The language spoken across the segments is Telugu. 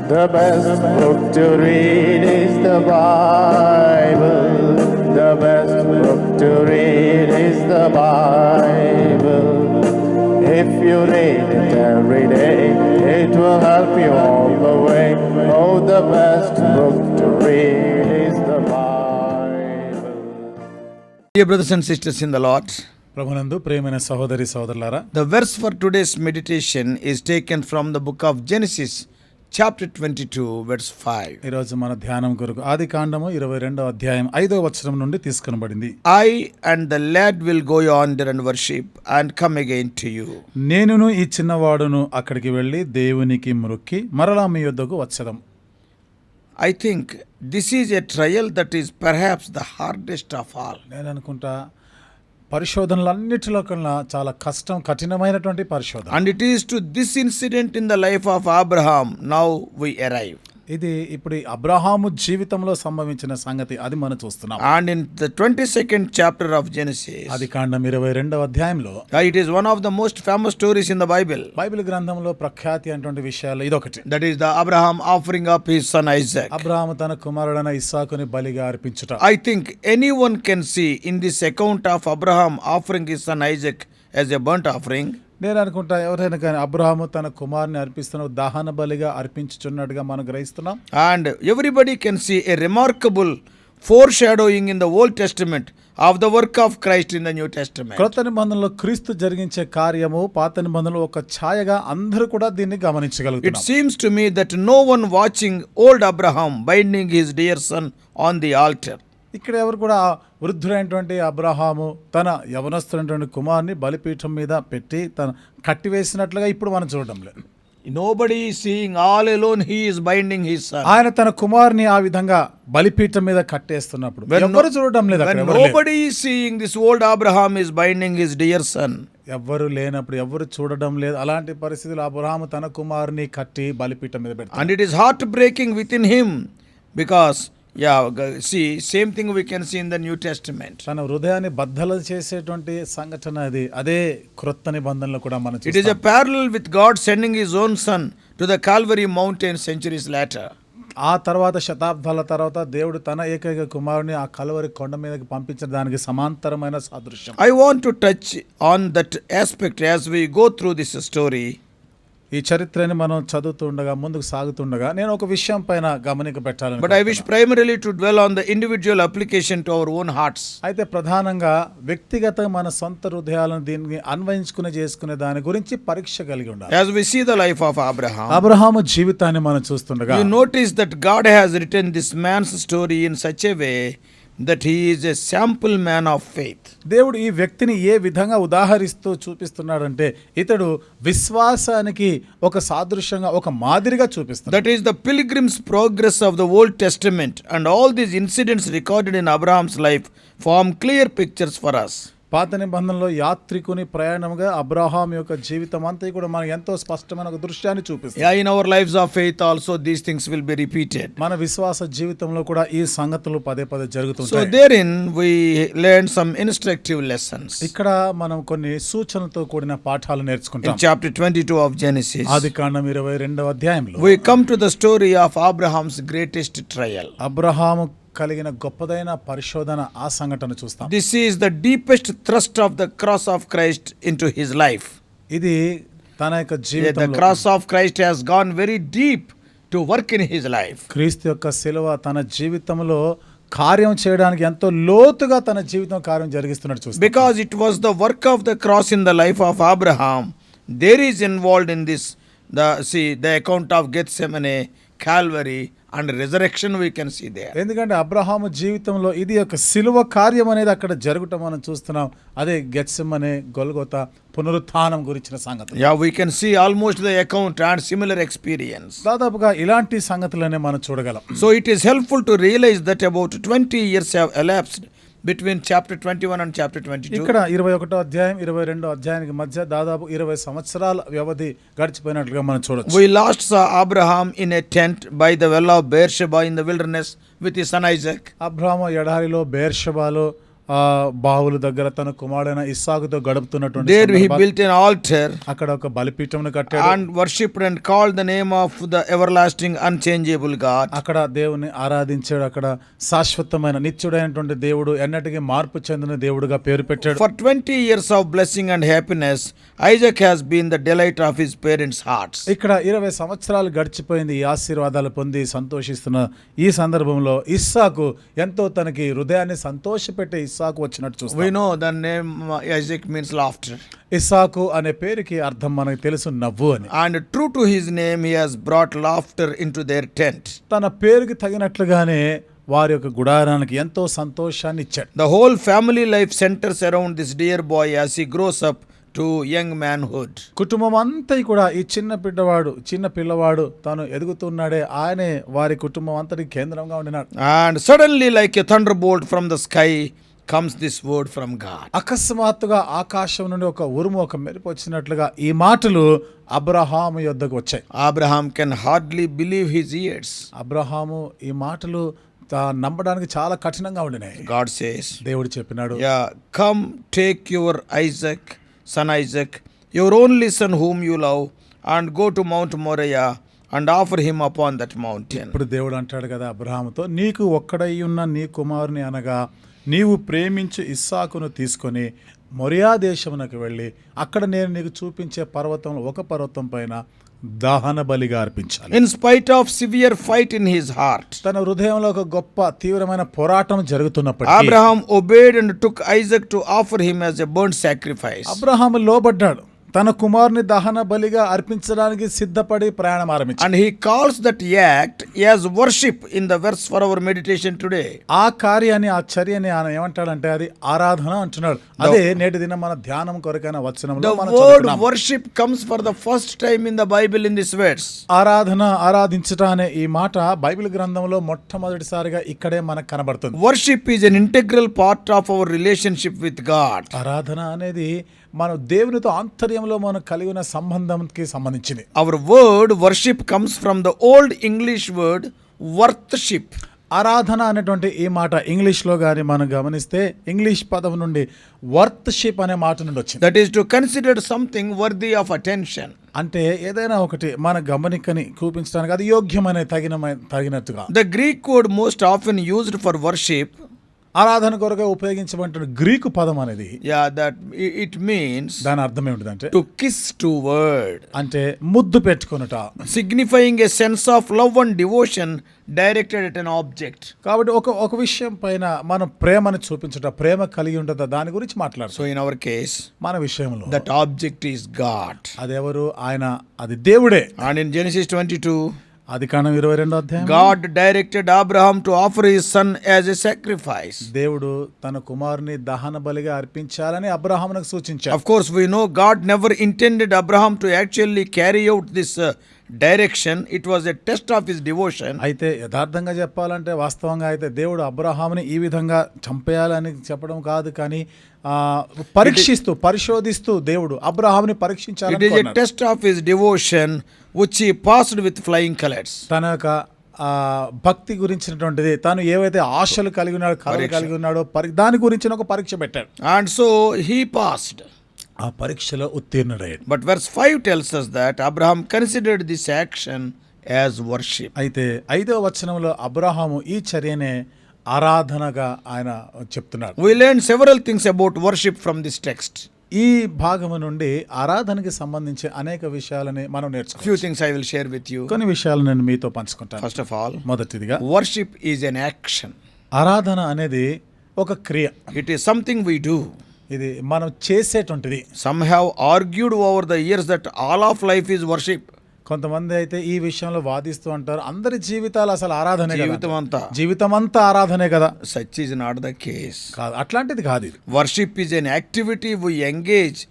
The best book to read is the Bible. The best book to read is the Bible. If you read it every day, it will help you all the way. Oh, the best book to read is the Bible. Dear brothers and sisters in the Lord, ప్రభునందు ప్రియమైన సహోదరి సహోదరులారా, the verse for today's meditation is taken from the book of Genesis, chapter 22, verse 5. ఈరోజు మన ధ్యానం కొరకు ఆదికాండము 22వ అధ్యాయం 5వ వచనం నుండి తీసుకొనబడింది. I and the lad will go yonder and worship and come again to you. నేనును ఈ చిన్నవాడును అక్కడికి వెళ్ళి దేవునికి మొక్కి మరలా మీ యొద్దకు వచ్చెదం. I think this is a trial that is perhaps the hardest of all. నేను అనుకుంటా పరిశోధనలన్నిటిలో కన్నా చాలా కఠినమైనటువంటి పరిశోధన. And it is to this incident in the life of Abraham now we arrive. ఇది ఇప్పుడు అబ్రహాము జీవితంలో సంభవించిన సంగతి, అది మనం చూస్తున్నాం. And in the 22nd chapter of Genesis, ఆదికాండం 22వ అధ్యాయంలో it is one of the most famous stories in the Bible. Bible గ్రంథంలో ప్రఖ్యాతి అయినటువంటి విషయాలు ఇదొకటి. That is the Abraham offering up his son Isaac. Abraham తన కుమారుడైన ఇస్సాకుని బలిగా అర్పించుట. I think anyone can see in this account of Abraham offering his son Isaac as a burnt offering. నేను అనుకుంటా ఎవరైనా కానీ అబ్రహాము తన కుమారుని అర్పిస్తున్న దహన బలిగా అర్పించుచున్నట్టుగా మనం గ్రహిస్తున్నాం. And everybody can see a remarkable foreshadowing in the Old Testament of the work of Christ in the New Testament. క్రొత్త నిబంధనలో క్రీస్తు జరిగించే కార్యము పాత నిబంధనలో ఒక ఛాయగా అందరూ కూడా దీన్ని It గమనించగలుగుతారు. seems to me that no one watching old Abraham binding his dear son on the altar. ఇక్కడ ఎవరు కూడా వృద్ధుడైనటువంటి అబ్రహాము తన యవనస్తున్నటువంటి కుమారుని బలిపీఠం మీద పెట్టి తన కట్టివేసినట్లుగా ఇప్పుడు మనం చూడడం లేదు. Nobody is seeing, all alone he is binding his son. ఆయన తన కుమారుని ఆ విధంగా బలిపీఠం మీద కట్టేస్తున్నప్పుడు ఎవరు చూడడం లేదు. When అక్కడ ఎవరు లేరు. nobody is seeing, this old Abraham is binding his dear son. ఎవ్వరు లేనప్పుడు ఎవరు చూడడం లేదు. అలాంటి పరిస్థితుల్లో అబ్రహాము తన కుమారుని కట్టి బలిపీఠం మీద పెడతాడు. And it is heartbreaking within him because see, same thing we can see in the New Testament. తన హృదయాన్ని బద్దలు చేసేటువంటి సంఘటన అది. అదే క్రొత్త నిబంధనలో కూడా మనం It is a parallel with God sending his own son to the Calvary mountain centuries later. ఆ తర్వాత శతాబ్దాల తర్వాత దేవుడు తన ఏకైక కుమారుని ఆ కల్వరి కొండ మీదకి పంపించిన దానికి సమాంతరమైన సాదృశ్యం. I want to touch on that aspect as we go through this story. ఈ చరిత్రని మనం చదువుతుండగా ముందుకు సాగుతుండగా నేను ఒక విషయం పైన గమనిక పెట్టాలని. But I wish primarily to dwell on the individual application to our own hearts. అయితే ప్రధానంగా వ్యక్తిగత మన సొంత హృదయాలను దీన్ని అన్వయించుకునే చేసుకునే దాని గురించి పరీక్ష కలిగి ఉండాలి. As we see the life of Abraham, Abraham జీవితాన్ని మనం చూస్తుండగా you notice that God has written this man's story in such a way that he is a sample man of faith. దేవుడు ఈ వ్యక్తిని ఏ విధంగా ఉదాహరిస్తూ చూపిస్తున్నాడంటే ఇతడు విశ్వాసానికి ఒక సాదృశ్యంగా ఒక మాదిరిగా చూపిస్తాడు. That is the pilgrim's progress of the Old Testament, and all these incidents recorded in Abraham's life form clear pictures for us. పాత నిబంధనలో యాత్రికుని ప్రయాణంగా అబ్రహాం యొక్క జీవితం అంతా కూడా మనకు ఎంతో స్పష్టమైన ఒక దృశ్యాన్ని చూపిస్తుంది. Yeah, in our lives of faith also these things will be repeated. మన విశ్వాస జీవితంలో కూడా ఈ సంగతులు పదే పదే So జరుగుతుంటాయి. therein we learn some instructive lessons. ఇక్కడ మనం కొన్ని సూచనలతో కూడిన పాఠాలు In నేర్చుకుంటాం. chapter 22 of Genesis, ఆదికాండం 22వ అధ్యాయంలో we come to the story of Abraham's greatest trial. Abraham కలిగిన గొప్పదైన పరిశోధన ఆ సంఘటన చూస్తాం. This is the deepest thrust of the cross of Christ into his life. ఇది తన యొక్క The జీవితంలో cross of Christ has gone very deep to work in his life. క్రీస్తు యొక్క శిలువ తన జీవితంలో కార్యం చేయడానికి ఎంతో లోతుగా తన జీవితం కార్యం జరిగిస్తున్నట్టు చూస్తాం. Because it was the work of the cross in the life of Abraham, there is involved in this the account of Gethsemane, Calvary and resurrection we can see there. ఎందుకంటే అబ్రహాము జీవితంలో ఇది ఒక శిలువ కార్యం అనేది అక్కడ జరుగుట మనం చూస్తున్నాం. అదే గెత్సెమనే, గొల్గొతా, పునరుత్థానం గురించిన సంగతి. Yeah, we can see almost the account and similar experience. దాదాపుగా ఇలాంటి సంగతులనే మనం చూడగలం. So it is helpful to realize that about 20 years have elapsed between chapter 21 and chapter 22. ఇక్కడ 21వ అధ్యాయం 22వ అధ్యాయానికి మధ్య దాదాపు 20 సంవత్సరాల వ్యవధి గడిచిపోయినట్లుగా మనం చూడొచ్చు. We last saw Abraham in a tent by the well of Beersheba in the wilderness with his son Isaac. Abraham ఎడారిలో బెర్షెబాలో బావుల దగ్గర తన కుమారుడైన ఇస్సాకుతో గడుపుతున్నటువంటి There he సందర్భాలు. built an altar అక్కడ ఒక బలిపీఠమును కట్టాడు. and worshipped and called the name of the everlasting, unchangeable God. అక్కడ దేవుని ఆరాధించాడు. అక్కడ శాశ్వతమైన నిత్యుడైనటువంటి దేవుడు, ఎన్నటికీ మార్పు చెందిన దేవుడుగా పేరు పెట్టాడు. For 20 years of blessing and happiness, Isaac has been the delight of his parents' hearts. ఇక్కడ 20 సంవత్సరాలు గడిచిపోయింది. ఈ ఆశీర్వాదాలు పొంది సంతోషిస్తున్న ఈ సందర్భంలో ఇస్సాకు ఎంతో తనకి హృదయాన్ని సంతోషపెట్టే ఇస్సాకు వచ్చినట్టు చూస్తాం. We know the name Isaac means laughter. ఇస్సాకు అనే పేరుకి అర్థం మనకు తెలుసు, నవ్వు అని. And true to his name, he has brought laughter into their tent. తన పేరుకి తగినట్లుగానే వారి యొక్క గుడారానికి ఎంతో సంతోషాన్ని ఇచ్చాడు. The whole family life centers around this dear boy as he grows up to young manhood. కుటుంబం అంతా కూడా ఈ చిన్న పిల్లవాడు తాను ఎదుగుతున్నాడే, ఆయనే వారి కుటుంబం అంతటి కేంద్రంగా ఉండినాడు. And suddenly, like a thunderbolt from the sky, comes this word from God. అకస్మాత్తుగా ఆకాశం నుండి ఒక ఉరుము, ఒక మెరుపు వచ్చినట్లుగా ఈ మాటలు అబ్రహాము యొద్దకు వచ్చాయి. Abraham can hardly believe his ears. Abraham ఈ మాటలు నమ్మడానికి చాలా కఠినంగా ఉండినాయి. God says, దేవుడు చెప్పినాడు, yeah, come take your son Isaac, your only son whom you love, and go to Mount Moriah and offer him upon that mountain. ఇప్పుడు దేవుడు అంటాడు కదా అబ్రహాముతో, నీకు ఒక్కడై ఉన్న నీ కుమారుని అనగా నీవు ప్రేమించు ఇస్సాకును తీసుకొని మొరియా దేశమునకు వెళ్ళి అక్కడ నేను నీకు చూపించే పర్వతంలో ఒక పర్వతం పైన దహన బలిగా అర్పించాలి. In spite of severe fight in his heart, తన హృదయంలో ఒక గొప్ప తీవ్రమైన పోరాటం జరుగుతున్నప్పటికీ Abraham obeyed and took Isaac to offer him as a burnt sacrifice. Abraham లోబడ్డాడు. తన కుమారుని దహన బలిగా అర్పించడానికి సిద్ధపడి ప్రయాణం ఆరంభించాడు. And he calls that act as worship in the verse for our meditation today. ఆ కార్యాన్ని, ఆ చర్యని ఆయన ఏమంటాడంటే అది ఆరాధన అంటున్నాడు. అదే నేటి దినం మన ధ్యానం కొరకైన వచనంలో The మనం word చదువుతున్నాం. worship comes for the first time in the Bible in this verse. ఆరాధించుట అనే ఈ మాట బైబిల్ గ్రంథంలో మొట్టమొదటిసారిగా ఇక్కడే మనకు కనబడుతుంది. Worship is an integral part of our relationship with God. ఆరాధన అనేది మన దేవునితో ఆంతర్యంలో మనం కలిగి ఉన్న సంబంధంకి సంబంధించింది. Our word worship comes from the old English word worthship. ఆరాధన అనేటువంటి ఈ మాట ఇంగ్లీష్లో కానీ మనం గమనిస్తే ఇంగ్లీష్ పదం నుండి వర్త్షిప్ అనే మాట నుండి వచ్చింది. That is to consider something worthy of attention. అంటే ఏదైనా ఒకటి మన గమనికని చూపించడానికి అది యోగ్యమైన తగినట్టుగా. The Greek word most often used for worship, ఆరాధన కొరగా ఉపయోగించబడిన గ్రీకు పదం అనేది, that it means దాని అర్థం ఏమిటంటే to kiss toward, అంటే ముద్దు పెట్టుకొనుట, signifying a sense of love and devotion directed at an object. కాబట్టి ఒక విషయం పైన మనం ప్రేమను చూపించుట, ప్రేమ కలిగి ఉంటుందా దాని గురించి మాట్లాడుతాం. So in our case, మన విషయంలో that object is God. అదెవరు? ఆయన, అది దేవుడే. And in Genesis 22, ఆదికాండం 22వ అధ్యాయం, God directed Abraham to offer his son as a sacrifice. దేవుడు తన కుమారుని దహన బలిగా అర్పించాలని అబ్రహామునకు సూచించాడు. Of course, we know God never intended Abraham to actually carry out this direction. It was a test of his devotion. అయితే యథార్థంగా చెప్పాలంటే, వాస్తవంగా అయితే దేవుడు అబ్రహాముని ఈ విధంగా చంపేయాలని చెప్పడం కాదు, కానీ పరిశోధిస్తూ దేవుడు అబ్రహాముని It is a పరీక్షించాలని test of his devotion which he passed with flying colors. తన యొక్క భక్తి గురించినటువంటిది, తాను ఏవైతే ఆశలు కలిగి ఉన్నాడో, కళలు కలిగి ఉన్నాడో దాని గురించిన ఒక పరీక్ష పెట్టాడు. And so he passed. ఆ పరీక్షలో ఉత్తీర్ణుడయ్యాడు. But verse 5 tells us that Abraham considered this action as worship. అయితే 5వ వచనంలో అబ్రహాము ఈ చర్యనే ఆరాధనగా ఆయన చెప్తున్నాడు. We learn several things about worship from this text. ఈ భాగము నుండి ఆరాధనకి సంబంధించి అనేక విషయాలని మనం నేర్చుకోవచ్చు. Few things I will share with you. కొన్ని విషయాలు నేను మీతో పంచుకుంటాను. First of all, మొదటిదిగా worship is an action. ఆరాధన అనేది ఒక క్రియ. It is something we do. ఇది మనం చేసేటువంటిది. Some have argued over the years that all of life is worship. కొంతమంది అయితే ఈ విషయంలో వాదిస్తూ అంటారు, అందరి జీవితాలు అసలు ఆరాధనే జీవితమంతా. జీవితం అంతా ఆరాధనే కదా. Such is not the case. కాదు, అట్లాంటిది కాదు ఇది. Worship is an activity we engage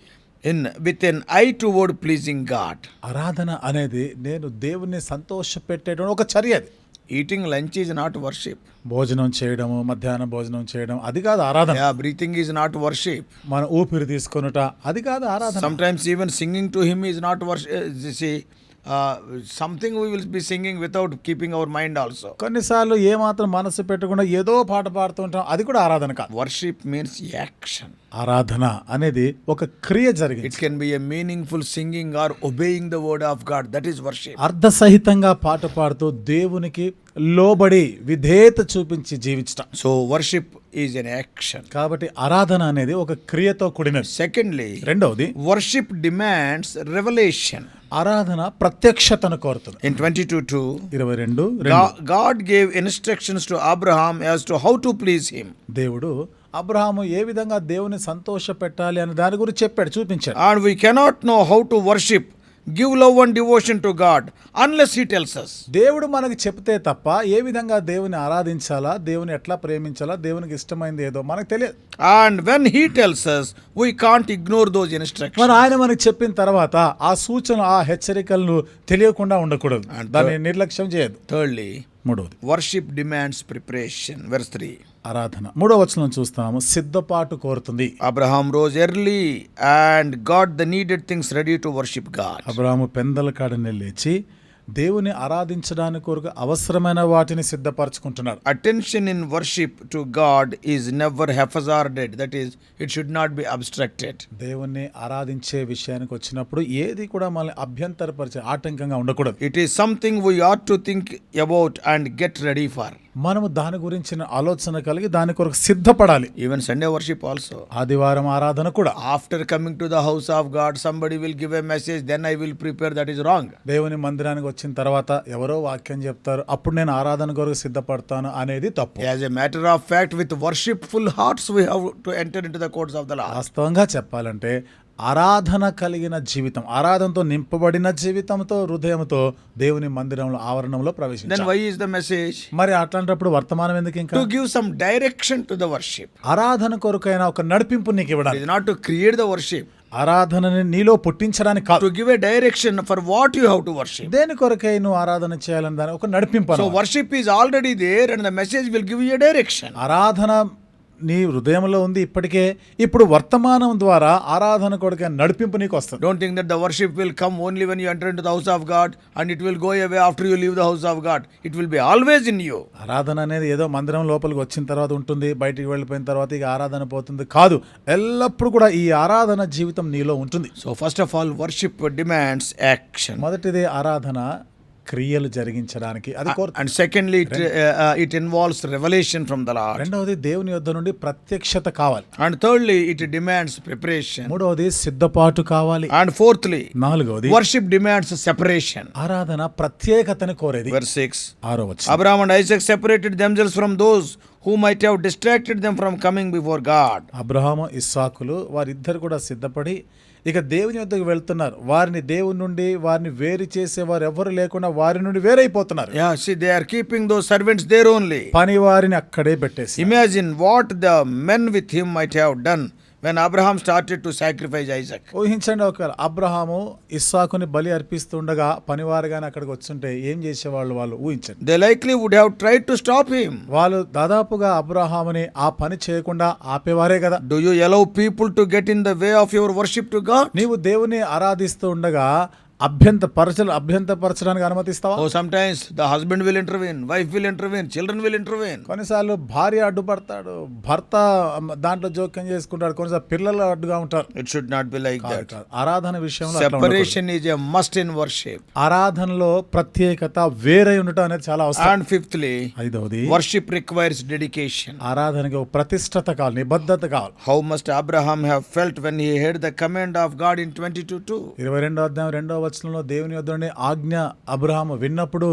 in with an eye toward pleasing God. ఆరాధన అనేది నేను దేవుణ్ణి సంతోషపెట్టేటువంటి ఒక చర్య. అది Eating lunch is not worship. భోజనం చేయడము, మధ్యాహ్నం భోజనం చేయడం, అది కాదు ఆరాధన. Breathing is not worship. మన ఊపిరి తీసుకొనుట, అది కాదు ఆరాధన. Sometimes even singing to him is not worship. something we will be singing without keeping our mind also. కొన్నిసార్లు ఏమాత్రం మనసు పెట్టకుండా ఏదో పాట పాడుతూ ఉంటాం, అది కూడా ఆరాధన కాదు. Worship means action. ఆరాధన అనేది ఒక క్రియ జరిగింది. It can be a meaningful singing or obeying the word of God. That is worship. అర్థసహితంగా పాట పాడుతూ దేవునికి లోబడి విధేయత చూపించి జీవించటం. So worship is an action. కాబట్టి ఆరాధన అనేది ఒక క్రియతో కూడినది. Secondly, రెండవది, worship demands revelation. ఆరాధన ప్రత్యక్షతను కోరుతుంది. In 22:2, 22 God gave instructions to Abraham as to how to please him. దేవుడు అబ్రహాము ఏ విధంగా దేవుని సంతోష పెట్టాలి అని దాని గురించి చెప్పాడు, చూపించాడు. And we cannot know how to worship, give love and devotion to God unless he tells us. దేవుడు మనకి చెప్తే తప్ప ఏ విధంగా దేవుని ఆరాధించాలా, దేవుని ఎట్లా ప్రేమించాలా, దేవునికి ఇష్టమైంది ఏదో మనకు తెలియదు. And when he tells us, we can't ignore those instructions. మరి ఆయన మనకి చెప్పిన తర్వాత ఆ సూచన, ఆ హెచ్చరికలను తెలియకుండా ఉండకూడదు, దాన్ని నిర్లక్ష్యం చేయదు. Thirdly, మూడవది, worship demands preparation. Verse 3. ఆరాధన 3వ వచనం చూస్తాము, సిద్ధపాటు కోరుతుంది. Abraham rose early and got the needed things ready to worship God. Abraham పెందల కాడనే లేచి దేవుని ఆరాధించడానికి కొరకు అవసరమైన వాటిని సిద్ధపరచుకుంటున్నాడు. Attention in worship to God is never haphazarded. That is, it should not be abstracted. దేవుణ్ణి ఆరాధించే విషయానికి వచ్చినప్పుడు ఏది కూడా మనల్ని అభ్యంతరపరిచే ఆటంకంగా ఉండకూడదు. It is something we ought to think about and get ready for. మనము దాని గురించిన ఆలోచన కలిగి దాని కొరకు సిద్ధపడాలి. Even Sunday worship also. ఆదివారం ఆరాధన కూడా. After coming to the house of God, somebody will give a message, then I will prepare. That is wrong. దేవుని మందిరానికి వచ్చిన తర్వాత ఎవరో వాక్యం చెప్తారు, అప్పుడు నేను ఆరాధన కొరకు సిద్ధపడతాను అనేది తప్పు. As a matter of fact, with worshipful hearts, we have to enter into the courts of the Lord. వాస్తవంగా చెప్పాలంటే ఆరాధన కలిగిన జీవితం, ఆరాధనతో నింపబడిన జీవితంతో, హృదయంతో దేవుని మందిరంలో ఆవరణంలో Then ప్రవేశించాలి. why is the message? మరి అట్లాంటప్పుడు వర్తమానం ఎందుకు ఇంకా? To give some direction to the worship. ఆరాధన కొరకైన ఒక నడిపింపు నీకు It ఇవ్వడానికి. is not to create the worship. ఆరాధనని నీలో పుట్టించడానికి కాదు, To give a direction for what you have to worship. దేని కొరకై నువ్వు ఆరాధన చేయాలని దాని ఒక నడిపింపు So అన్నమాట. worship is already there and the message will give you a direction. ఆరాధన నీ హృదయంలో ఉంది ఇప్పటికే, ఇప్పుడు వర్తమానం ద్వారా ఆరాధన కొరకైన నడిపింపు నీకు వస్తుంది. Don't think that the worship will come only when you enter into the house of God and it will go away after you leave the house of God. It will be always in you. ఆరాధన అనేది ఏదో మందిరం లోపలికి వచ్చిన తర్వాత ఉంటుంది, బయటికి వెళ్ళిపోయిన తర్వాత ఇక ఆరాధన పోతుంది కాదు, ఎల్లప్పుడూ కూడా ఈ ఆరాధన జీవితం నీలో ఉంటుంది. So first of all, worship demands action. మొదటిది ఆరాధన క్రియలు జరిగించడానికి అది కోరుతుంది. And secondly, it involves revelation from the Lord. రెండవది దేవుని యొద్ద నుండి ప్రత్యక్షత కావాలి. And thirdly, it demands preparation. మూడవది సిద్ధపాటు కావాలి. And fourthly, నాలుగవది worship demands separation. ఆరాధన ప్రత్యేకతని కోరేది. Verse 6. 6వ వచనం, Abraham and Isaac separated themselves from those who might have distracted them from coming before God. Abraham ఇస్సాకులు వారిద్దరు కూడా సిద్ధపడి ఇక దేవుని వద్దకు వెళ్తున్నారు. వారిని దేవుని నుండి వారిని వేరు చేసేవారు ఎవరు లేకుండా వారి నుండి వేరైపోతున్నారు. Yeah, see, they are keeping those servants there only. పని వారిని అక్కడే పెట్టేసి. Imagine what the men with him might have done when Abraham started to sacrifice Isaac. ఊహించండి, ఒకవేళ అబ్రహాము ఇస్సాకుని బలి అర్పిస్తుండగా పనివారుగానే అక్కడికి వచ్చుంటే ఏం చేసేవాళ్ళు వాళ్ళు ఊహించండి. They likely would have tried to stop him. వాళ్ళు దాదాపుగా అబ్రహాముని ఆ పని చేయకుండా ఆపేవారే కదా. Do you allow people to get in the way of your worship to God? నీవు దేవుని ఆరాధిస్తూ ఉండగా అభ్యంతరపరచడానికి అనుమతిస్తావా? Oh, sometimes the husband will intervene, wife will intervene, children will intervene. కొన్నిసార్లు భార్య అడ్డుపడతాడు, భర్త దాంట్లో జోక్యం చేసుకుంటాడు, కొన్నిసార్లు పిల్లలు అడ్డుగా ఉంటారు. It should not be like that. ఆరాధన విషయంలో అట్లా ఉండకూడదు. Separation is a must in worship. ఆరాధనలో ప్రత్యేకత వేరై ఉండటం అనేది చాలా అవసరం. And fifthly, ఐదవది, worship requires dedication. ఆరాధనకి ఒక ప్రతిష్టత కావాలి, నిబద్ధత కావాలి. How must Abraham have felt when he heard the command of God in 22:2? 22వ అధ్యాయం 2వ వచనంలో దేవుని యొద్ద ఆజ్ఞ అబ్రహాము విన్నప్పుడు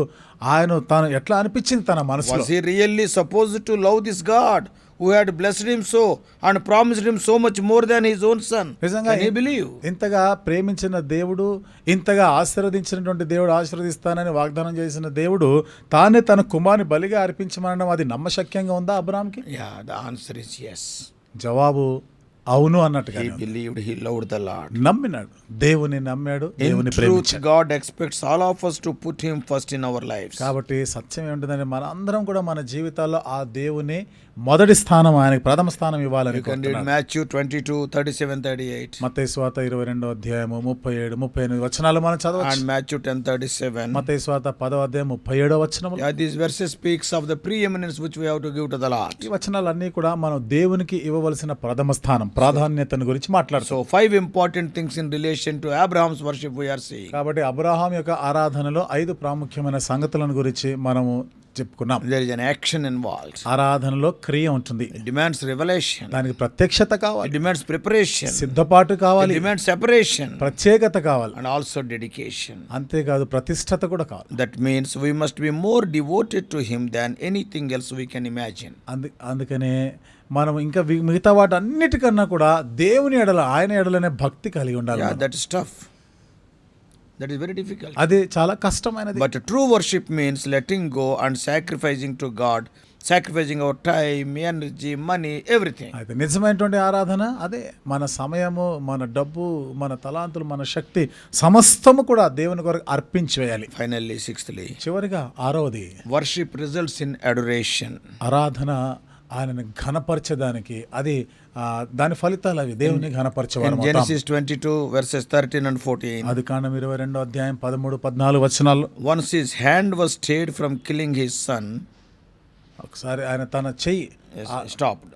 ఆయన తాను ఎట్లా అనిపించింది తన మనసులో? Was he really supposed to love this God who had blessed him so and promised him so much more than his own son? నిజంగా Can he believe? ఇంతగా ప్రేమించిన దేవుడు, ఇంతగా ఆశీర్వదించినటువంటి దేవుడు, ఆశీర్వదిస్తానని వాగ్దానం చేసిన దేవుడు తానే తన కుమారుని బలిగా అర్పించమనడం అది నమ్మశక్యంగా ఉందా అబ్రహాంకి? Yeah, the answer is yes. జవాబు అవును అన్నట్టుగా He believed, he loved the Lord. నమ్మినాడు, దేవుని నమ్మాడు, In దేవుని truth, ప్రేమించాడు. God expects all of us to put him first in our lives. కాబట్టి సత్యం ఏమిటంటే మన అందరం కూడా మన జీవితాల్లో ఆ దేవుని మొదటి స్థానం, ఆయనకి ప్రథమ స్థానం ఇవ్వాలని You can read కోరుతున్నాడు. Matthew 22, 37, 38. మత్తయి సువార్త 22వ అధ్యాయము 37, 38 వచనాలు మనం చదవచ్చు. And Matthew 10, 37. మత్తయి సువార్త 10వ అధ్యాయం 37వ వచనము. Yeah, these verses speaks of the preeminence which we have to give to the Lord. ఈ వచనాలన్నీ కూడా మనం దేవునికి ఇవ్వవలసిన ప్రథమ స్థానం, ప్రాధాన్యతను గురించి మాట్లాడుతాం. So 5 important things in relation to Abraham's worship we are seeing. కాబట్టి అబ్రహాం యొక్క ఆరాధనలో 5 ప్రాముఖ్యమైన సంగతులను గురించి మనము చెప్పుకున్నాం. There is an action involved. ఆరాధనలో క్రియ ఉంటుంది, It demands revelation. దానికి ప్రత్యక్షత It కావాలి, demands preparation. సిద్ధపాటు It కావాలి, demands separation. ప్రత్యేకత కావాలి, And also dedication. అంతేకాదు ప్రతిష్టత కూడా కావాలి. That means we must be more devoted to him than anything else we can imagine. అందుకనే మనం ఇంకా మిగతా వాటి అన్నిటికన్నా కూడా దేవుని ఎడల, ఆయన ఎడలనే భక్తి కలిగి ఉండాలి. Yeah, that is tough. That is very difficult. అది చాలా కష్టమైనది. But true worship means letting go and sacrificing to God, sacrificing our time, energy, money, everything. అయితే నిజమైనటువంటి ఆరాధన అదే, మన సమయము, మన డబ్బు, మన తలాంతులు, మన శక్తి సమస్తము కూడా దేవుని కొరకు అర్పించి వేయాలి. Finally, sixthly, చివరిగా 6వది, worship results in adoration. ఆరాధన ఆయనను ఘనపరచడానికి, అది దాని ఫలితాలు అవి దేవుని ఘనపరచేవారు. In Genesis 22 verses 13 and 14. ఆదికాండం 22వ అధ్యాయం 13, 14 వచనాలు. Once his hand was stayed from killing his son, ఒకసారి ఆయన తన చెయ్యి stopped.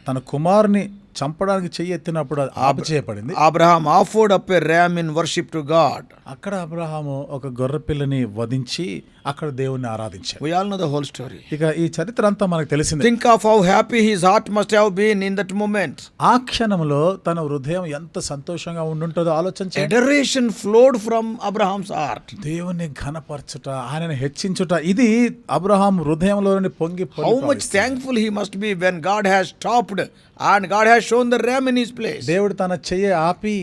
తన కుమారుని చంపడానికి చెయ్యి ఎత్తినప్పుడు అది ఆపు చేయబడింది. Abraham offered up a ram in worship to God. అక్కడ అబ్రహాము ఒక గొర్రెపిల్లని వధించి అక్కడ దేవుణ్ణి ఆరాధించాడు. We all know the whole story. ఇక ఈ చరిత్ర అంతా మనకు తెలిసిందే. Think of how happy his heart must have been in that moment. ఆ క్షణంలో తన హృదయం ఎంత సంతోషంగా ఉండుంటుందో ఆలోచన చేయండి. Adoration flowed from Abraham's heart. దేవుని ఘనపరచుట, ఆయనను హెచ్చించుట, ఇది అబ్రహాం హృదయంలో నుండి పొంగి How much thankful he must be when God has stopped and God has shown the ram in his place. దేవుడు తన చెయ్యి ఆపి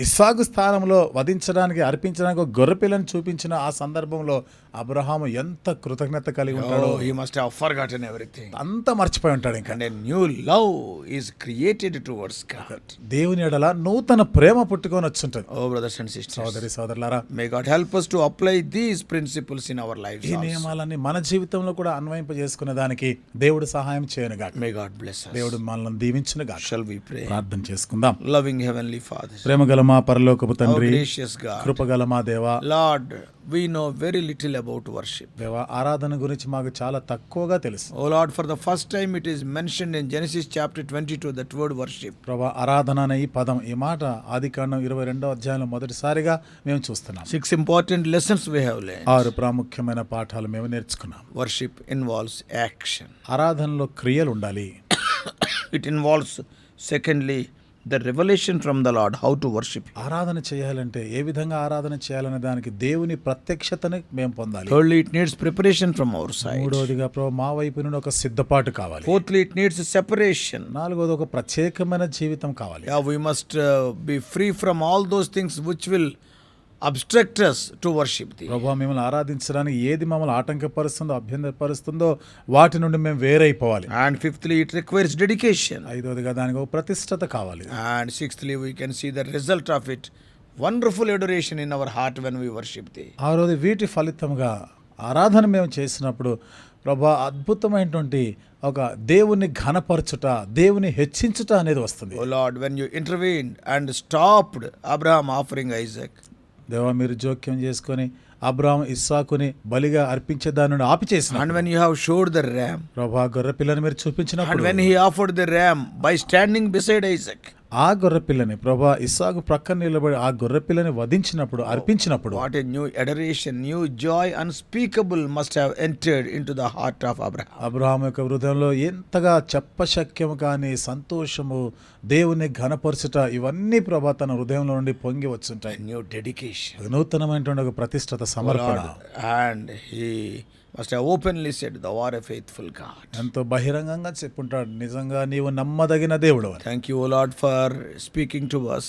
ఇస్సాకు స్థానంలో వధించడానికి, అర్పించడానికి ఒక గొర్రెపిల్లని చూపించిన ఆ సందర్భంలో అబ్రహాము ఎంత కృతజ్ఞత కలిగి ఉంటాడో. Oh, he must have forgotten everything. అంతా మర్చిపోయి ఉంటాడు. ఇంకా And a new love is created towards God. దేవుని ఎడల నూతన ప్రేమ పుట్టుకొని వచ్చుంటది. Oh, brothers and sisters, సోదరి సోదరులారా, may God help us to apply these principles in our lives ఈ also. నియమాలన్నీ మన జీవితంలో కూడా అన్వయింపజేసుకునే దానికి దేవుడు సహాయం చేయనుగాక. May God bless us. దేవుడు మనల్ని దీవించునుగాక. Shall we pray? ప్రార్థన చేసుకుందాం. Loving Heavenly Father, ప్రేమగల మా పరలోకపు our తండ్రి, gracious God, కృపగల మా దేవా, Lord, we know very little about worship. దేవా, ఆరాధన గురించి మాకు చాలా తక్కువగా తెలుసు. Oh Lord, for the first time it is mentioned in Genesis chapter 22, that word worship. ప్రభా, ఆరాధన అనే ఈ పదం, ఈ మాట ఆదికాండం 22వ అధ్యాయంలో మొదటిసారిగా మేము చూస్తున్నాం. 6 important lessons we have learned. 6 ప్రాముఖ్యమైన పాఠాలు మేము నేర్చుకున్నాం. Worship involves action. ఆరాధనలో క్రియలు ఉండాలి. It involves, secondly, the revelation from the Lord how to worship him. ఆరాధన చేయాలంటే ఏ విధంగా ఆరాధన చేయాలనే దానికి దేవుని ప్రత్యక్షతని మేము పొందాలి. Thirdly, it needs preparation from our side. మూడవదిగా ప్రభు మా వైపు నుండి ఒక సిద్ధపాటు కావాలి. Fourthly, it needs separation. నాలుగవది ఒక ప్రత్యేకమైన జీవితం కావాలి. Yeah, we must be free from all those things which will obstruct us to worship thee. ప్రభు, మిమ్మల్ని ఆరాధించడానికి ఏది మమ్మల్ని ఆటంకపరుస్తుందో, అభ్యంతరపరుస్తుందో వాటి నుండి మేము వేరైపోవాలి. And fifthly, it requires dedication. ఐదవదిగా దానికి ఒక ప్రతిష్టత కావాలి. And sixthly, we can see the result of it, wonderful adoration in our heart when we worship thee. ఆరోది వీటి ఫలితంగా ఆరాధన మేము చేసినప్పుడు ప్రభా, అద్భుతమైనటువంటి ఒక దేవుని ఘనపరచుట, దేవుని హెచ్చించుట అనేది వస్తుంది. Oh Lord, when you intervened and stopped Abraham offering Isaac, దేవా, మీరు జోక్యం చేసుకొని అబ్రాహాము ఇస్సాకుని బలిగా అర్పించే దాని నుండి ఆపి చేసిన, and when you have showed the ram, ప్రభా, గొర్రె పిల్లని మీరు and చూపించినప్పుడు, when he offered the ram by standing beside Isaac, ఆ గొర్రె పిల్లని ప్రభా ఇస్సాకు ప్రక్కన నిలబడి ఆ గొర్రె పిల్లని వధించినప్పుడు, అర్పించినప్పుడు, what a new adoration, new joy unspeakable must have entered into the heart of Abraham. Abraham యొక్క హృదయంలో ఎంతగా చెప్పశక్యము కాని సంతోషము, దేవుని ఘనపరచుట, ఇవన్నీ ప్రభా తన హృదయంలో నుండి పొంగి వచ్చుంటాయి. New dedication. నూతనమైనటువంటి ఒక ప్రతిష్టత, సమర్పణ. And he must have openly said, thou art a faithful God. ఎంతో బహిరంగంగా చెప్పుంటాడు, నిజంగా నీవు నమ్మదగిన దేవుడు అని. Thank you, O Lord, for speaking to us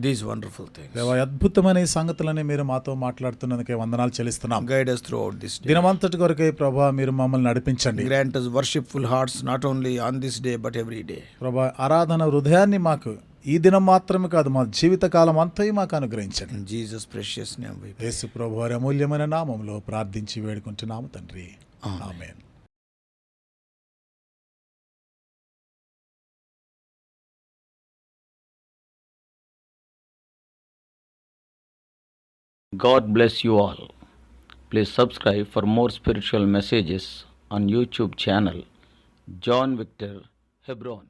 these wonderful things. దేవా, అద్భుతమైన ఈ సంగతులని మీరు మాతో మాట్లాడుతున్నందుకే వందనాలు చెల్లిస్తున్నాం. Guide us throughout this day. దినమంతటి కొరకే ప్రభా మీరు మమ్మల్ని నడిపించండి. Grant us worshipful hearts not only on this day but every day. ప్రభా, ఆరాధన హృదయాన్ని మాకు ఈ దినం మాత్రమే కాదు, మా జీవితకాలం అంతయు మాకు అనుగ్రహించండి. In Jesus' precious name we pray. యేసు ప్రభు వారి అమూల్యమైన నామములో ప్రార్థించి వేడుకుంటున్నాము తండ్రి. ఆమేన్. God bless you all. Please subscribe for more spiritual messages on YouTube channel John Victor Hebron.